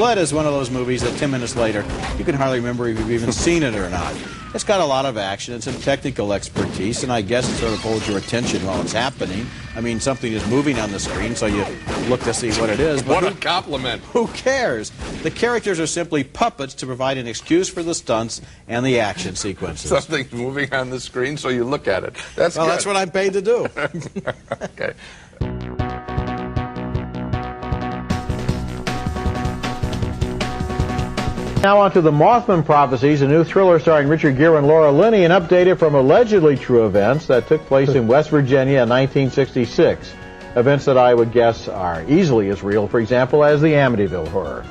Sled is one of those movies that 10 minutes later, you can hardly remember if you've even seen it or not. It's got a lot of action, it's some technical expertise, and I guess it sort of holds your attention while it's happening. I mean, something is moving on the screen, so you look to see what it is. But what a compliment. Who cares? The characters are simply puppets to provide an excuse for the stunts and the action sequences. Something's moving on the screen, so you look at it. That's well, good. That's what I'm paid to do. Okay. Now on to the Mothman Prophecies, a new thriller starring Richard Gere and Laura Linney, and updated from allegedly true events that took place in West Virginia in 1966. Events that I would guess are easily as real, for example, as the Amityville Horror.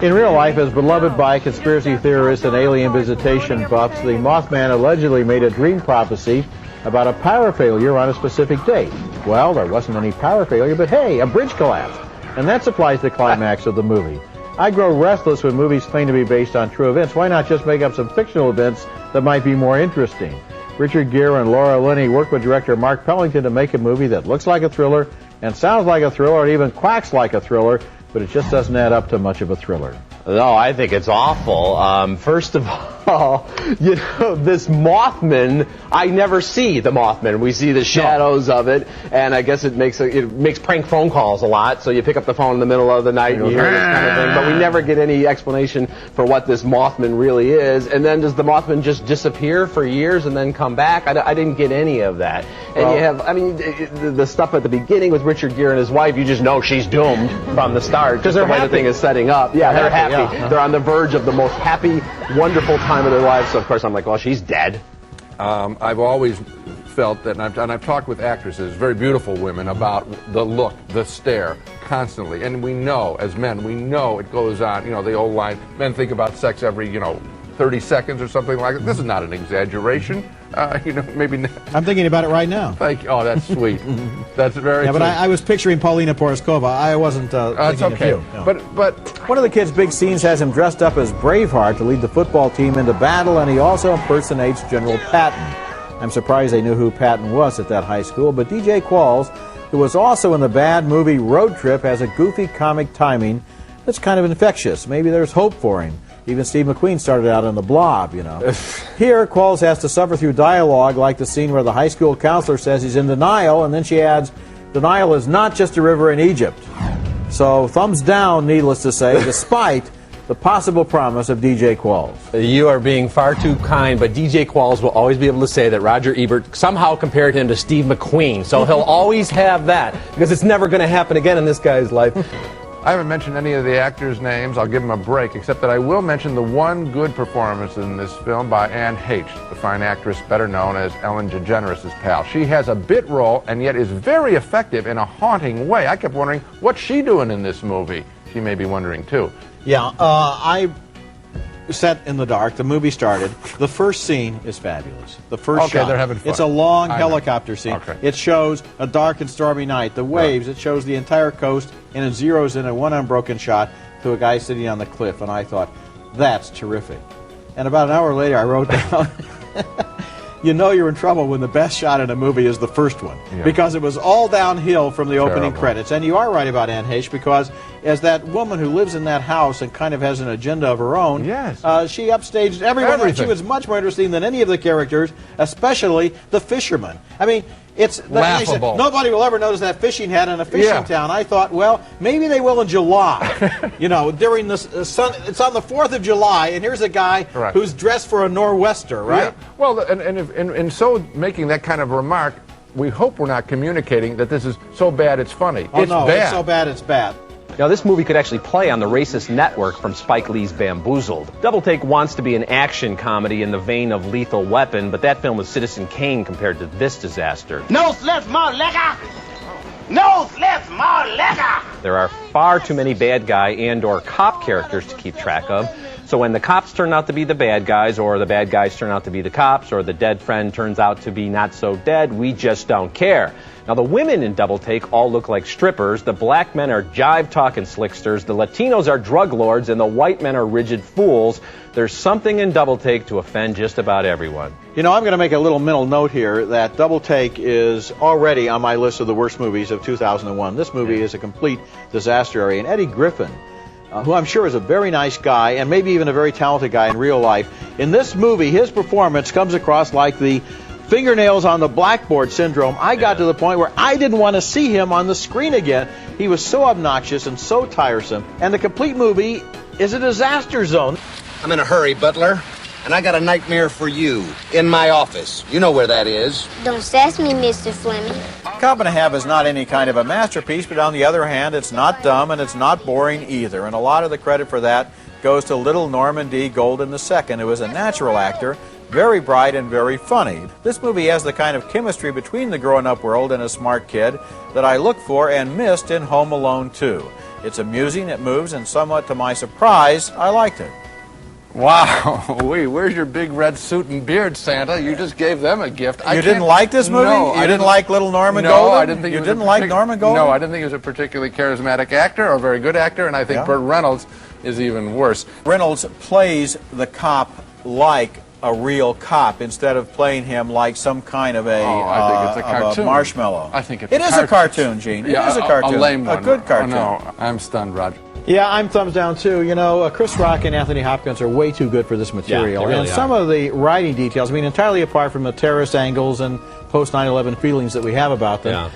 In real life, as beloved by conspiracy theorists and alien visitation buffs, the Mothman allegedly made a dream prophecy about a power failure on a specific date. Well, there wasn't any power failure, but hey, a bridge collapsed. And that supplies the climax of the movie. I grow restless when movies claim to be based on true events. Why not just make up some fictional events that might be more interesting? Richard Gere and Laura Linney worked with director Mark Pellington to make a movie that looks like a thriller and sounds like a thriller or even quacks like a thriller, but it just doesn't add up to much of a thriller. No, I think it's awful. First of all, you know, this Mothman, I never see the Mothman. We see the shadows of it, and I guess it makes prank phone calls a lot, so you pick up the phone in the middle of the night and you hear this kind of thing, but we never get any explanation for what this Mothman really is. And then does the Mothman just disappear for years and then come back? I didn't get any of that. And you have, I mean, the stuff at the beginning with Richard Gere and his wife, you just know she's doomed from the start, because the way the thing is setting up. Yeah, they're happy. Yeah. They're on the verge of the most happy, wonderful time of their lives. So of course I'm like, well, she's dead. I've always felt that, and I've talked with actresses, very beautiful women, about the look, the stare, constantly. And we know, as men, we know it goes on. You know, the old line, men think about sex every, 30 seconds or something like that. This is not an exaggeration. Maybe not. I'm thinking about it right now. Thank you. Oh, that's sweet. That's very but sweet. I was picturing Paulina Poroskova. I wasn't that's thinking okay. of you. No. But One of the kids' big scenes has him dressed up as Braveheart to lead the football team into battle, and he also impersonates General Patton. I'm surprised they knew who Patton was at that high school, but DJ Qualls, who was also in the bad movie Road Trip, has a goofy comic timing that's kind of infectious. Maybe there's hope for him. Even Steve McQueen started out in The Blob, Here, Qualls has to suffer through dialogue like the scene where the high school counselor says he's in denial, and then she adds, denial is not just a river in Egypt. So, thumbs down, needless to say, despite the possible promise of DJ Qualls. You are being far too kind, but DJ Qualls will always be able to say that Roger Ebert somehow compared him to Steve McQueen. So he'll always have that, because it's never going to happen again in this guy's life. I haven't mentioned any of the actors' names. I'll give them a break, except that I will mention the one good performance in this film by Anne H., the fine actress better known as Ellen DeGeneres' pal. She has a bit role and yet is very effective in a haunting way. I kept wondering, what's she doing in this movie? She may be wondering, too. Yeah, I set in the dark. The movie started. The first scene is fabulous. The first shot. They're having fun. It's a long helicopter scene. Okay. It shows a dark and stormy night. The waves. It shows the entire coast, and it zeroes in a one unbroken shot to a guy sitting on the cliff. And I thought, that's terrific. And about an hour later, I wrote down, you know you're in trouble when the best shot in a movie is the first one. Yeah. Because it was all downhill from the opening credits. And you are right about Anne Heche, because as that woman who lives in that house and kind of has an agenda of her own, she upstaged everyone. Everything. She was much more interesting than any of the characters, especially the fisherman. I mean, it's laughable. Said, nobody will ever notice that fishing hat in a fishing town. I thought, well, maybe they will in July. During the sun. It's on the 4th of July, and here's a guy who's dressed for a nor'wester, right? Yeah. Well, and so making that kind of remark, we hope we're not communicating that this is so bad it's funny. Oh, it's no, bad. It's so bad it's bad. Now, this movie could actually play on the racist network from Spike Lee's Bamboozled. Double Take wants to be an action comedy in the vein of Lethal Weapon, but that film was Citizen Kane compared to this disaster. No slits, more liquor! No slits, more liquor! There are far too many bad guy and/or cop characters to keep track of. So when the cops turn out to be the bad guys, or the bad guys turn out to be the cops, or the dead friend turns out to be not so dead, we just don't care. Now, the women in Double Take all look like strippers, the black men are jive-talking slicksters, the Latinos are drug lords, and the white men are rigid fools. There's something in Double Take to offend just about everyone. I'm going to make a little mental note here that Double Take is already on my list of the worst movies of 2001. This movie is a complete disaster area. And Eddie Griffin, who I'm sure is a very nice guy and maybe even a very talented guy in real life. In this movie, his performance comes across like the fingernails on the blackboard syndrome. I got to the point where I didn't want to see him on the screen again. He was so obnoxious and so tiresome. And the complete movie is a disaster zone. I'm in a hurry, Butler, and I got a nightmare for you in my office. You know where that is. Don't sass me, Mr. Fleming. Cop and a Half is not any kind of a masterpiece, but on the other hand, it's not dumb and it's not boring either. And a lot of the credit for that goes to little Norman D. Golden II, who is a natural actor, very bright and very funny. This movie has the kind of chemistry between the grown-up world and a smart kid that I looked for and missed in Home Alone 2. It's amusing, it moves, and somewhat to my surprise, I liked it. Wow, where's your big red suit and beard, Santa? You just gave them a gift. You didn't like this movie? No, you didn't like Little Norman no, Golden? I didn't think you he was didn't like Norman Golden? No, I didn't think he was a particularly charismatic actor or a very good actor, and I think Burt Reynolds is even worse. Reynolds plays the cop like a real cop instead of playing him like some kind of I think it's a cartoon. Marshmallow. I think it's it is a cartoon, Gene. Yeah, it is a cartoon. A lame one. A good cartoon. Oh, no, I'm stunned, Roger. Yeah, I'm thumbs down too. You know, Chris Rock and Anthony Hopkins are way too good for this material. Yeah, they really and some of the writing details, I mean, entirely apart from the terrorist angles and post 9/11 feelings that we have about them,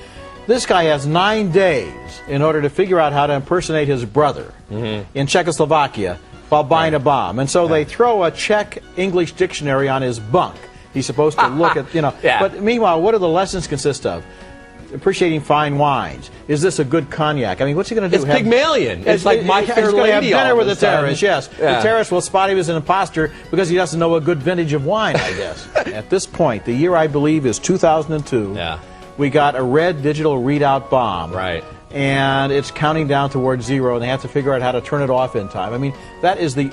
this guy has 9 days in order to figure out how to impersonate his brother in Czechoslovakia while buying a bomb. And so they throw a Czech English dictionary on his bunk. He's supposed to look at, you know. But meanwhile, what do the lessons consist of? Appreciating fine wines. Is this a good cognac? I mean, what's he going to do? It's Pygmalion. It's like My Fair He's going to have Lady. dinner with the terrorist, yes. Yeah. The terrorist will spot him as an imposter because he doesn't know a good vintage of wine, I guess. At this point, the year I believe is 2002. Yeah. We got a red digital readout bomb. Right. And it's counting down towards zero, and they have to figure out how to turn it off in time. I mean, that is you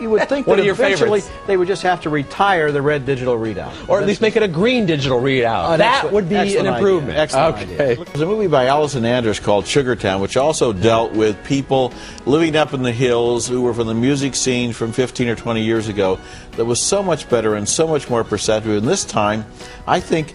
would think One that of your eventually favorites. they would just have to retire the red digital readout. Or at least make it a green digital readout. That would be an improvement. Excellent Okay. idea. There's a movie by Allison Anders called Sugartown, which also dealt with people living up in the hills who were from the music scene from 15 or 20 years ago that was so much better and so much more perceptive. And this time, I think,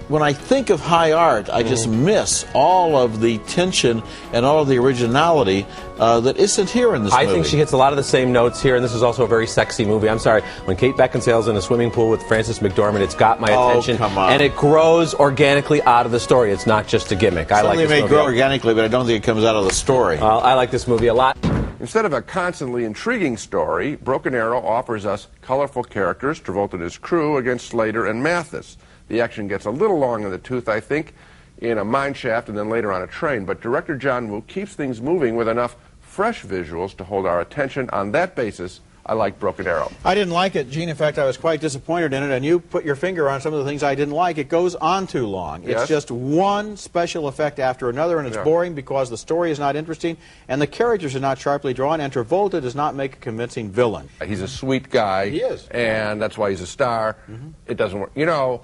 when I think of high art, I just miss all of the tension and all of the originality that isn't here in this movie. I think she hits a lot of the same notes here, and this is also a very sexy movie. I'm sorry, when Kate Beckinsale's in a swimming pool with Frances McDormand, it's got my attention. Come on. And it grows organically out of the story. It's not just a gimmick. I like this may movie. grow organically, but I don't think it comes out of the story. I like this movie a lot. Instead of a constantly intriguing story, Broken Arrow offers us colorful characters, Travolta and his crew, against Slater and Mathis. The action gets a little long in the tooth, I think, in a mine shaft and then later on a train, but director John Woo keeps things moving with enough fresh visuals to hold our attention. On that basis, I like Broken Arrow. I didn't like it, Gene. In fact, I was quite disappointed in it, and you put your finger on some of the things I didn't like. It goes on too long. It's Yes. just one special effect after another, and it's boring because the story is not interesting, and the characters are not sharply drawn, and Travolta does not make a convincing villain. He's a sweet guy. He is. And that's why he's a star. It doesn't work. You know,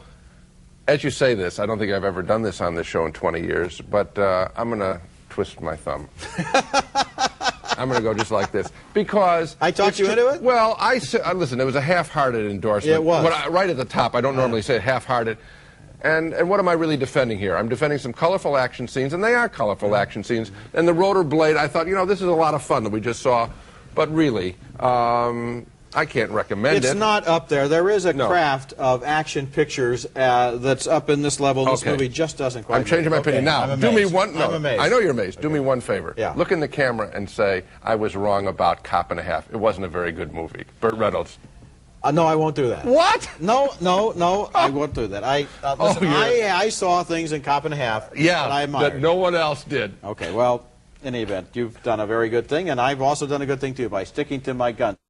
as you say this, I don't think I've ever done this on this show in 20 years, but I'm going to twist my thumb. I'm going to go just like this because I talked you into it? Well, listen. It was a half-hearted endorsement. It was. Right at the top. I don't normally say half-hearted. And what am I really defending here? I'm defending some colorful action scenes, and they are colorful action scenes. And the rotor blade, I thought, you know, this is a lot of fun that we just saw. But really, I can't recommend it. It's not up there. There is a craft of action pictures that's up in this level. This movie just doesn't quite. I'm changing my opinion now. I'm Do me amazed. one. No, I'm amazed. I know you're amazed. Do me one favor. Yeah. Look in the camera and say I was wrong about Cop and a Half. It wasn't a very good movie. Burt Reynolds. No, I won't do that. What? No, I won't do that. Listen, I saw things in Cop and a Half that I admired. that no one else did. Okay, well, in any event, you've done a very good thing, and I've also done a good thing too by sticking to my gun.